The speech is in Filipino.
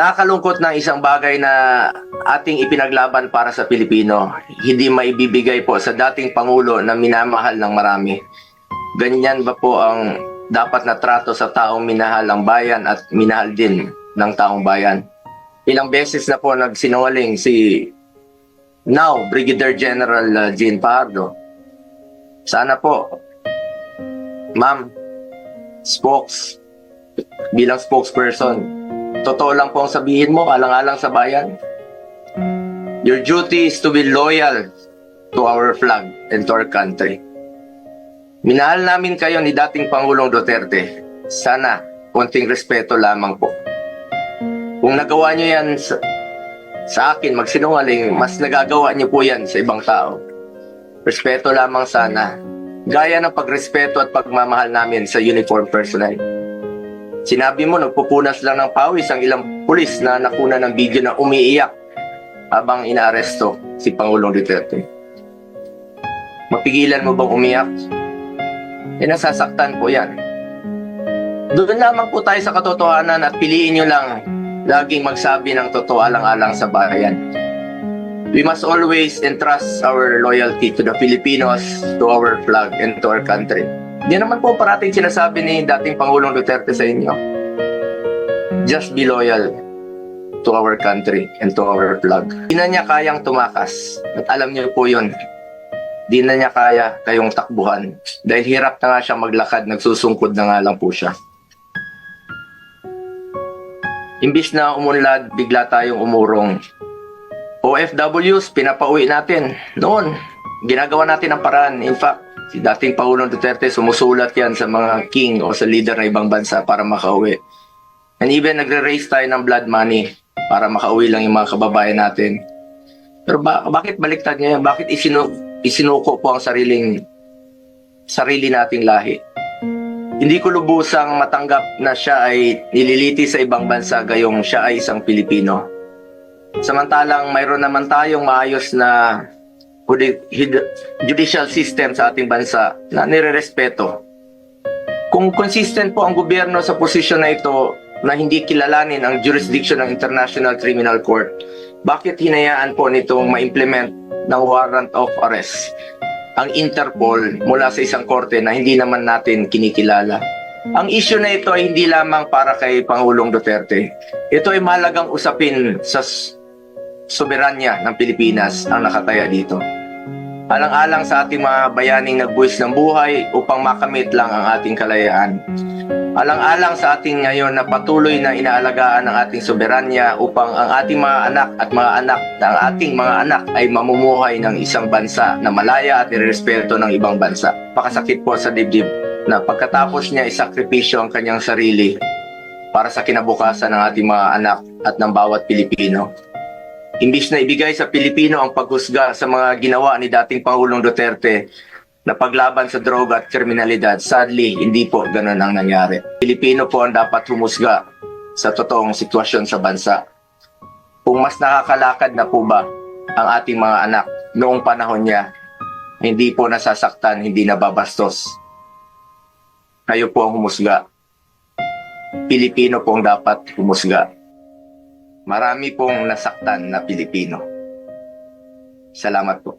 Nakakalungkot na isang bagay na ating ipinaglaban para sa Pilipino, hindi maibibigay po sa dating Pangulo na minamahal ng marami. Ganyan ba po ang dapat na trato sa taong minahal ang bayan at minahal din ng taong bayan? Ilang beses na po nagsinungaling si now Brigadier General Jean Pardo. Sana po, ma'am, bilang spokesperson, totoo lang po ang sabihin mo, alang-alang sa bayan. Your duty is to be loyal to our flag and to our country. Minahal namin kayo ni dating Pangulong Duterte. Sana, konting respeto lamang po. Kung nagawa nyo yan sa akin, magsinungaling, mas nagagawa nyo po yan sa ibang tao. Respeto lamang sana. Gaya ng pagrespeto at pagmamahal namin sa uniform personnel. Sinabi mo, nagpupunas lang ng pawis ang ilang pulis na nakuna ng video na umiiyak habang inaaresto si Pangulong Duterte. Mapigilan mo bang umiyak? Nasasaktan po yan. Doon lamang po tayo sa katotohanan at piliin nyo lang laging magsabi ng totoo alang-alang sa bayan. We must always entrust our loyalty to the Filipinos, to our flag, and to our country. Yan naman po parating sinasabi ni dating Pangulong Duterte sa inyo. Just be loyal to our country and to our flag. Di na niya kayang tumakas. At alam niyo po yun. Di na niya kaya kayong takbuhan. Dahil hirap na nga siya maglakad, nagsusungkod na nga lang po siya. Imbis na umunlad, bigla tayong umurong. OFWs, pinapauwi natin. Noon, ginagawa natin ang paraan. In fact, si dating Pangulong Duterte, sumusulat yan sa mga king o sa leader ng ibang bansa para makauwi. And even nagre-raise tayo ng blood money para makauwi lang yung mga kababayan natin. Pero bakit baliktad niya yan? Bakit isinuko po ang sarili nating lahi? Hindi ko lubusang matanggap na siya ay nililiti sa ibang bansa gayong siya ay isang Pilipino. Samantalang mayroon naman tayong maayos na judicial system sa ating bansa na nirerespeto. Kung consistent po ang gobyerno sa posisyon na ito na hindi kilalanin ang jurisdiction ng International Criminal Court, bakit hinayaan po nitong ma-implement ng warrant of arrest ang Interpol mula sa isang korte na hindi naman natin kinikilala? Ang issue na ito ay hindi lamang para kay Pangulong Duterte. Ito ay mahalagang usapin sa soberanya ng Pilipinas ang nakataya dito. Alang-alang sa ating mga bayaning nagbuwis ng buhay upang makamit lang ang ating kalayaan. Alang-alang sa ating ngayon na patuloy na inaalagaan ang ating soberanya upang ang ating mga anak at mga anak ng ating mga anak ay mamumuhay ng isang bansa na malaya at nirespeto ng ibang bansa. Pakasakit po sa dibdib na pagkatapos niya isakripisyo ang kanyang sarili para sa kinabukasan ng ating mga anak at ng bawat Pilipino. Imbis na ibigay sa Pilipino ang paghusga sa mga ginawa ni dating Pangulong Duterte na paglaban sa droga at kriminalidad, sadly, hindi po ganun ang nangyari. Pilipino po ang dapat humusga sa totoong sitwasyon sa bansa. Kung mas nakakalakad na po ba ang ating mga anak noong panahon niya, hindi po nasasaktan, hindi nababastos. Kayo po ang humusga. Pilipino po ang dapat humusga. Marami pong nasaktan na Pilipino. Salamat po.